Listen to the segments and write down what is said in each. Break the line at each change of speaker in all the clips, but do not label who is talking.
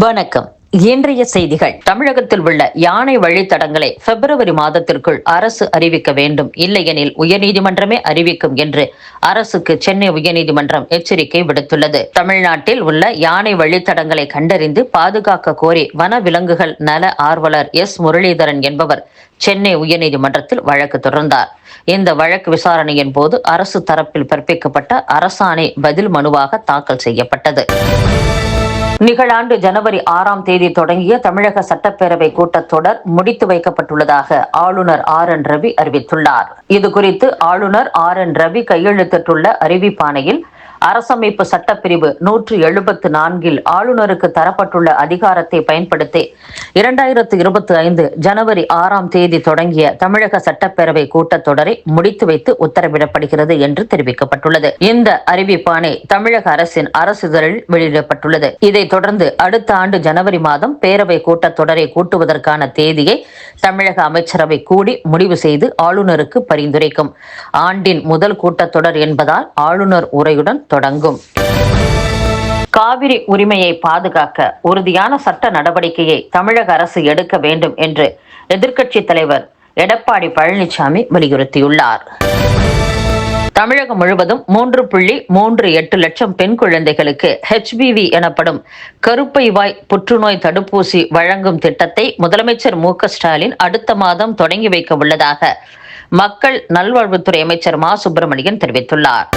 வணக்கம். இன்றைய செய்திகள். தமிழகத்தில் உள்ள யானை வழித்தடங்களை பிப்ரவரி மாதத்திற்குள் அரசு அறிவிக்க வேண்டும், இல்லையெனில் உயர்நீதிமன்றமே அறிவிக்கும் என்று அரசுக்கு சென்னை உயர்நீதிமன்றம் எச்சரிக்கை விடுத்துள்ளது. தமிழ்நாட்டில் உள்ள யானை வழித்தடங்களை கண்டறிந்து பாதுகாக்க கோரி வனவிலங்குகள் நல ஆர்வலர் எஸ் முரளிதரன் என்பவர் சென்னை உயர்நீதிமன்றத்தில் வழக்கு தொடர்ந்தார். இந்த வழக்கு விசாரணையின் போது அரசு தரப்பில் பிறப்பிக்கப்பட்ட அரசாணை பதில் மனுவாக தாக்கல் செய்யப்பட்டது. நிகழாண்டு ஜனவரி 6ஆம் தேதி தொடங்கிய தமிழக சட்டப்பேரவை கூட்டத்தொடர் முடித்து வைக்கப்பட்டுள்ளதாக ஆளுநர் RN ரவி அறிவித்துள்ளார். இதுகுறித்து ஆளுநர் RN ரவி கையெழுத்திட்டுள்ள அறிவிப்பாணையில் அரசமைப்பு சட்டப்பிரிவு 174 ஆளுநருக்கு தரப்பட்டுள்ள அதிகாரத்தை பயன்படுத்தி 2025 ஜனவரி 6ஆம் தேதி தொடங்கிய தமிழக சட்டப்பேரவை கூட்டத்தொடரை முடித்து வைத்து உத்தரவிடப்படுகிறது என்று தெரிவிக்கப்பட்டுள்ளது. இந்த அறிவிப்பாணை தமிழக அரசின் அரசிதழில் வெளியிடப்பட்டுள்ளது. இதைத் தொடர்ந்து அடுத்த ஆண்டு ஜனவரி மாதம் பேரவை கூட்டத்தொடரை கூட்டுவதற்கான தேதியை தமிழக அமைச்சரவை கூடி முடிவு செய்து ஆளுநருக்கு பரிந்துரைக்கும். ஆண்டின் முதல் கூட்டத்தொடர் என்பதால் ஆளுநர் உரையுடன் தொடங்கும். காவிரி உரிமையை பாதுகாக்க உறுதியான சட்ட நடவடிக்கையை தமிழக அரசு எடுக்க வேண்டும் என்று எதிர்க்கட்சித் தலைவர் எடப்பாடி பழனிசாமி வலியுறுத்தியுள்ளார். தமிழகம் முழுவதும் 3.38 லட்சம் பெண் குழந்தைகளுக்கு HPV எனப்படும் கருப்பை வாய் புற்றுநோய் தடுப்பூசி வழங்கும் திட்டத்தை முதலமைச்சர் மு.க.ஸ்டாலின் அடுத்த மாதம் தொடங்கி வைக்க உள்ளதாக மக்கள் நல்வாழ்வுத்துறை அமைச்சர் மா. சுப்பிரமணியன் தெரிவித்துள்ளார்.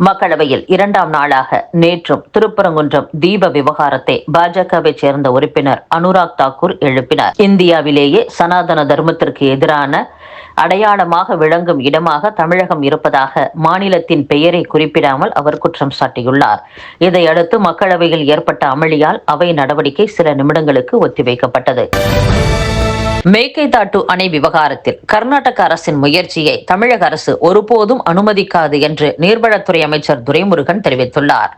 மக்களவையில் 2ஆம் நாளாக நேற்றும் திருப்பரங்குன்றம் தீப விவகாரத்தை பாஜகவை சேர்ந்த உறுப்பினர் அனுராக் தாக்கூர் எழுப்பினார். இந்தியாவிலேயே சனாதன தர்மத்திற்கு எதிரான அடையாளமாக விளங்கும் இடமாக தமிழகம் இருப்பதாக மாநிலத்தின் பெயரை குறிப்பிடாமல் அவர் குற்றம் சாட்டியுள்ளார். இதையடுத்து மக்களவையில் ஏற்பட்ட அமளியால் அவை நடவடிக்கை சில நிமிடங்களுக்கு ஒத்திவைக்கப்பட்டது. மேக்கைதாட்டு அணை விவகாரத்தில் கர்நாடக அரசின் முயற்சியை தமிழக அரசு ஒருபோதும் அனுமதிக்காது என்று நீர்வளத்துறை அமைச்சர் துரைமுருகன் தெரிவித்துள்ளார்.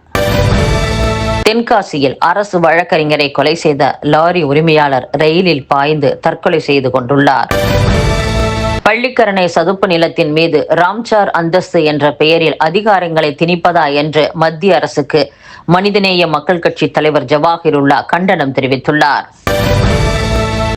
தென்காசியில் அரசு வழக்கறிஞரை கொலை செய்த லாரி உரிமையாளர் ரயிலில் பாய்ந்து தற்கொலை செய்து கொண்டுள்ளார். பள்ளிக்கரணை சதுப்பு நிலத்தின் மீது ராம்சார் அந்தஸ்து என்ற பெயரில் அதிகாரங்களை திணிப்பதா என்று மத்திய அரசுக்கு மனிதநேய மக்கள் கட்சி தலைவர் ஜவாஹிருல்லா கண்டனம் தெரிவித்துள்ளார்.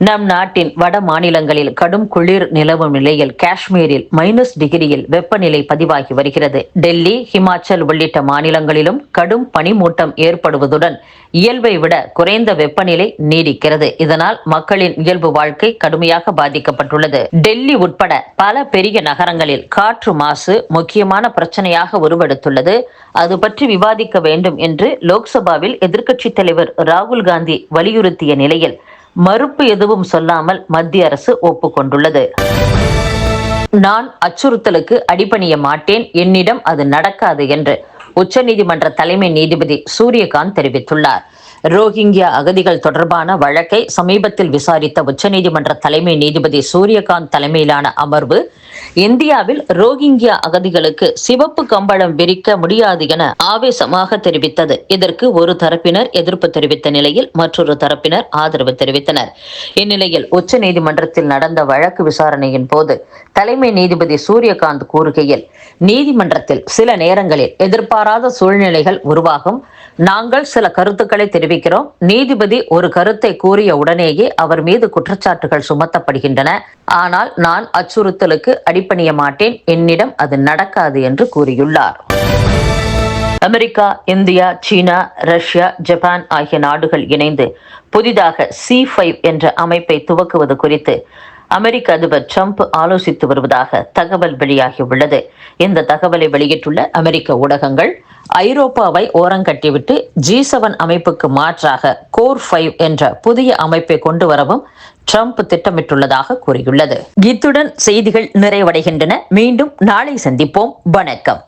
நம் நாட்டின் வட மாநிலங்களில் கடும் குளிர் நிலவும் நிலையில் காஷ்மீரில் -டிகிரியில் வெப்பநிலை பதிவாகி வருகிறது. டெல்லி, ஹிமாச்சல் உள்ளிட்ட மாநிலங்களிலும் கடும் பனிமூட்டம் ஏற்படுவதுடன் இயல்பை விட குறைந்த வெப்பநிலை நீடிக்கிறது. இதனால் மக்களின் இயல்பு வாழ்க்கை கடுமையாக பாதிக்கப்பட்டுள்ளது. டெல்லி உட்பட பல பெரிய நகரங்களில் காற்று மாசு முக்கியமான பிரச்சனையாக உருவெடுத்துள்ளது. அது பற்றி விவாதிக்க வேண்டும் என்று லோக்சபாவில் எதிர்க்கட்சித் தலைவர் ராகுல் காந்தி வலியுறுத்திய நிலையில் மறுப்பு எதுவும் சொல்லாமல் மத்திய அரசு ஒப்புக்கொண்டுள்ளது. நான் அச்சுறுத்தலுக்கு அடிபணிய மாட்டேன், என்னிடம் அது நடக்காது என்று உச்சநீதிமன்ற தலைமை நீதிபதி சூரியகாந்த் தெரிவித்துள்ளார். ரோஹிங்கியா அகதிகள் தொடர்பான வழக்கை சமீபத்தில் விசாரித்த உச்சநீதிமன்ற தலைமை நீதிபதி சூரியகாந்த் தலைமையிலான அமர்வு இந்தியாவில் ரோஹிங்கியா அகதிகளுக்கு சிவப்பு கம்பளம் விரிக்க முடியாது என ஆவேசமாக தெரிவித்தது. இதற்கு ஒரு தரப்பினர் எதிர்ப்பு தெரிவித்த நிலையில் மற்றொரு தரப்பினர் ஆதரவு தெரிவித்தனர். இந்நிலையில் உச்சநீதிமன்றத்தில் நடந்த வழக்கு விசாரணையின் போது தலைமை நீதிபதி சூரியகாந்த் கூறுகையில், நீதிமன்றத்தில் சில நேரங்களில் எதிர்பாராத சூழ்நிலைகள் உருவாகும். நாங்கள் சில கருத்துக்களை தெரிவிக்கிறோம். நீதிபதி ஒரு கருத்தை கூறிய உடனேயே அவர் மீது குற்றச்சாட்டுகள் சுமத்தப்படுகின்றன. ஆனால் நான் அச்சுறுத்தலுக்கு அடிபணிய மாட்டேன், என்னிடம் அது நடக்காது என்று கூறியுள்ளார். அமெரிக்கா, இந்தியா, சீனா, ரஷ்யா, ஜப்பான் ஆகிய நாடுகள் இணைந்து புதிதாக C5 என்ற அமைப்பை துவக்குவது குறித்து அமெரிக்க அதிபர் ட்ரம்ப் ஆலோசித்து வருவதாக தகவல் வெளியாகியுள்ளது. இந்த தகவலை வெளியிட்டுள்ள அமெரிக்க ஊடகங்கள், ஐரோப்பாவை ஓரங்கட்டிவிட்டு G7 அமைப்புக்கு மாற்றாக கோர் 5 என்ற புதிய அமைப்பை கொண்டு வரவும் ட்ரம்ப் திட்டமிட்டுள்ளதாக கூறியுள்ளது. இத்துடன் செய்திகள் நிறைவடைகின்றன. மீண்டும் நாளை சந்திப்போம். வணக்கம்.